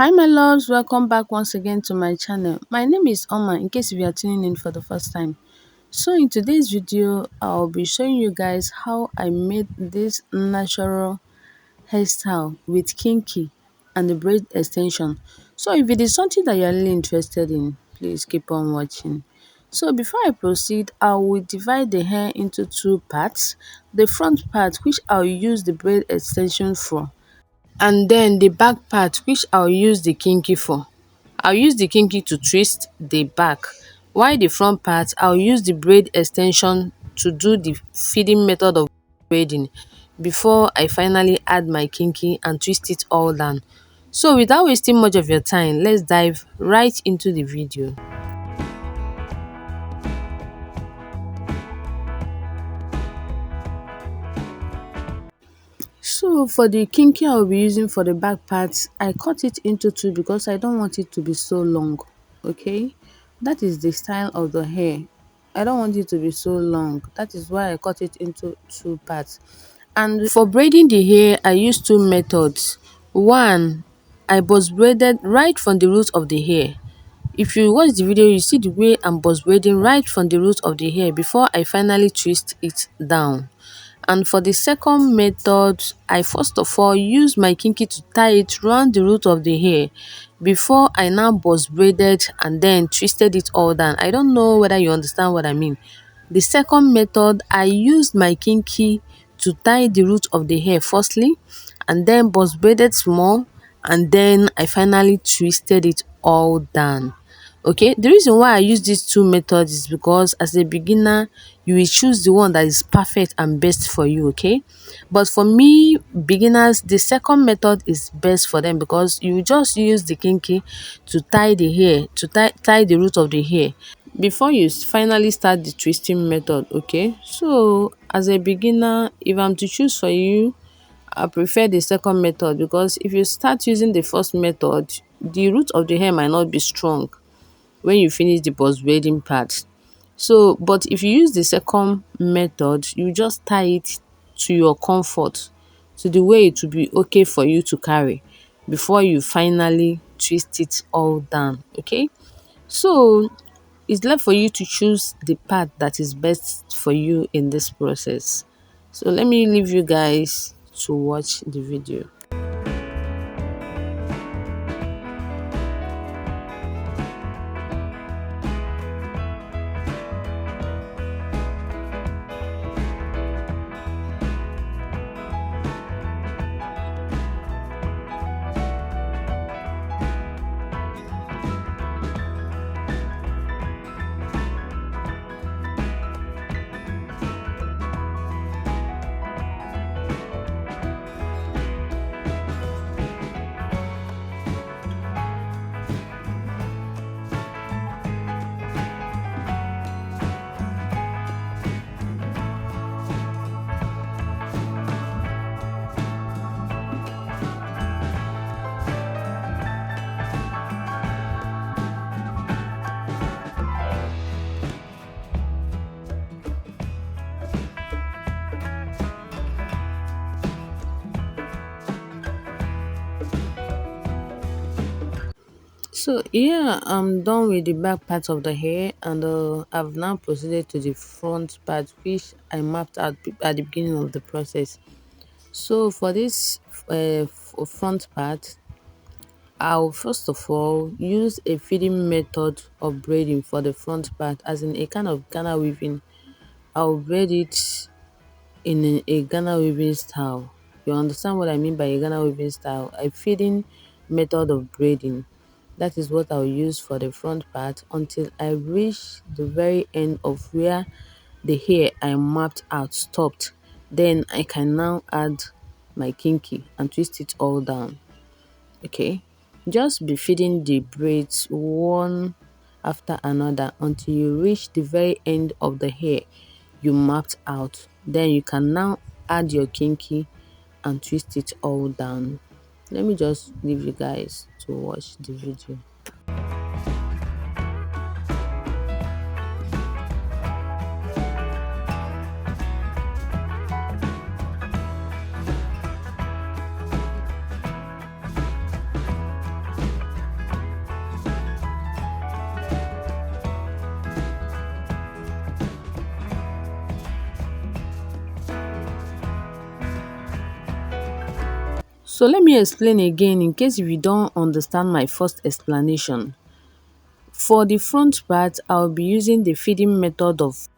Hi my loves, welcome back once again to my channel. My name is Oma in case if you are tuning in for the first time. So in today's video, I'll be showing you guys how I made this natural hairstyle with kinky and the braid extension. So if it is something that you're really interested in, please keep on watching. So before I proceed, I will divide the hair into two parts. The front part, which I'll use the braid extension for, and then the back part, which I'll use the kinky for. I'll use the kinky to twist the back, while the front part I'll use the braid extension to do the feeding method of braiding before I finally add my kinky and twist it all down. So without wasting much of your time, let's dive right into the video. So for the kinky I'll be using for the back part, I cut it into two because I don't want it to be so long. Okay, that is the style of the hair. I don't want it to be so long. That is why I cut it into two parts. And for braiding the hair, I use two methods. One, I buzz braided right from the root of the hair. If you watch the video, you see the way I'm buzz braiding right from the root of the hair before I finally twist it down. And for the second method, I first of all use my kinky to tie it round the root of the hair before I now buzz braided and then twisted it all down. I don't know whether you understand what I mean. The second method, I used my kinky to tie the root of the hair firstly, and then buzz braided small, and then I finally twisted it all down. Okay, the reason why I use these two methods is because as a beginner, you will choose the one that is perfect and best for you, okay? But for me, beginners, the second method is best for them because you just use the kinky to tie the hair, to tie the root of the hair before you finally start the twisting method, okay? So as a beginner, if I'm to choose for you, I prefer the second method because if you start using the first method, the root of the hair might not be strong when you finish the buzz braiding part. So, but if you use the second method, you just tie it to your comfort, to the way it will be okay for you to carry before you finally twist it all down, okay? So, it's left for you to choose the part that is best for you in this process. So, let me leave you guys to watch the video. So yeah, I'm done with the back part of the hair, and I've now proceeded to the front part, which I mapped out at the beginning of the process. So for this front part, I'll first of all use a feeding method of braiding for the front part, as in a kind of Ghana weaving. I'll braid it in a Ghana weaving style. You understand what I mean by a Ghana weaving style? A feeding method of braiding. That is what I'll use for the front part until I reach the very end of where the hair I mapped out stopped. Then I can now add my kinky and twist it all down. Okay, just be feeding the braids one after another until you reach the very end of the hair you mapped out. Then you can now add your kinky and twist it all down. Let me just leave you guys to watch the video. So let me explain again in case if you don't understand my first explanation. For the front part, I'll be using the feeding method of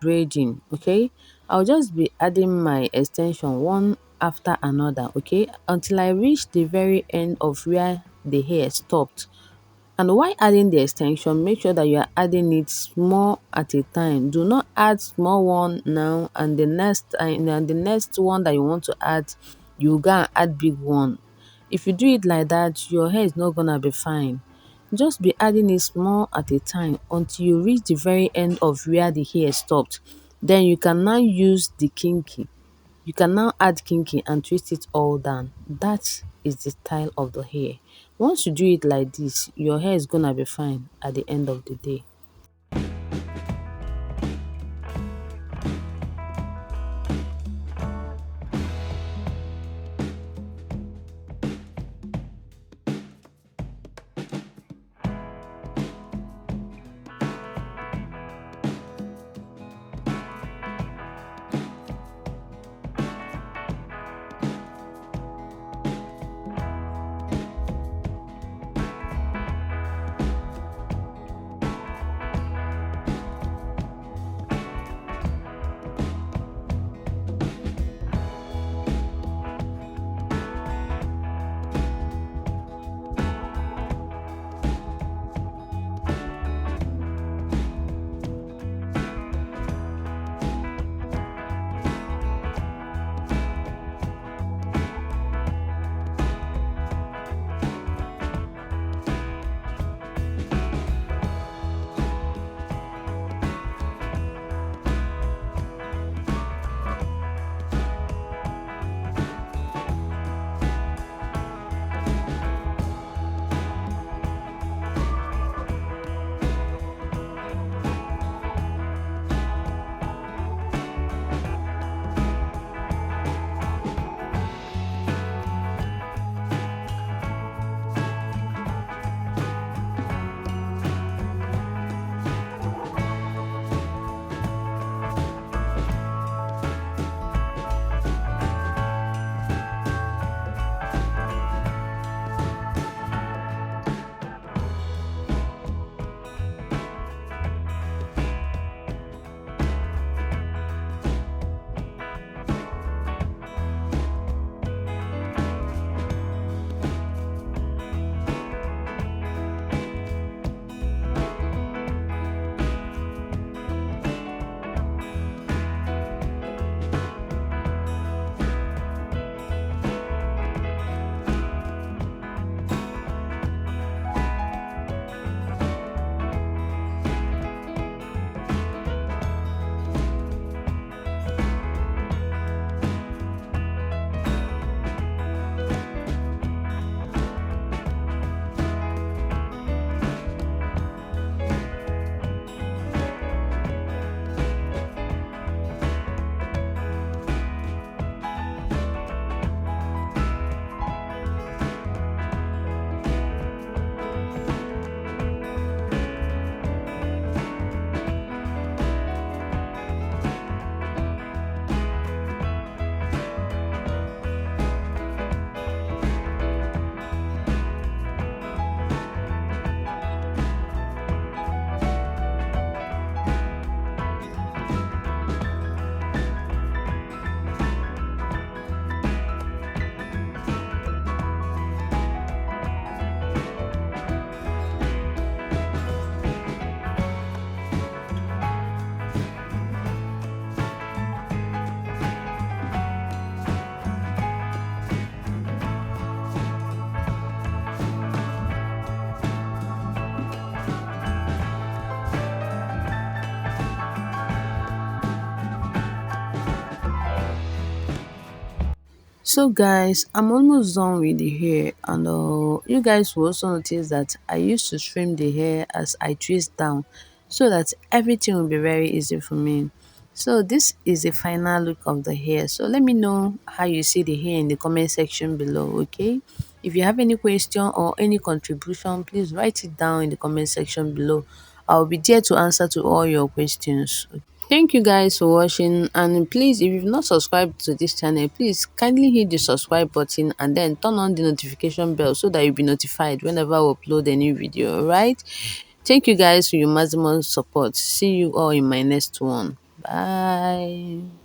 braiding, okay? I'll just be adding my extension one after another, okay? Until I reach the very end of where the hair stopped. And while adding the extension, make sure that you are adding it small at a time. Do not add small one now and the next one that you want to add, you go and add big one. If you do it like that, your hair is not gonna be fine. Just be adding it small at a time until you reach the very end of where the hair stopped. Then you can now use the kinky. You can now add kinky and twist it all down. That is the style of the hair. Once you do it like this, your hair is gonna be fine at the end of the day. So guys, I'm almost done with the hair and you guys will also notice that I used to trim the hair as I twist down so that everything will be very easy for me. So this is the final look of the hair. So let me know how you see the hair in the comment section below, okay? If you have any question or any contribution, please write it down in the comment section below. I'll be there to answer to all your questions. Thank you guys for watching, and please, if you've not subscribed to this channel, please kindly hit the subscribe button and then turn on the notification bell so that you'll be notified whenever I upload a new video. Alright, thank you guys for your maximum support. See you all in my next one. Bye.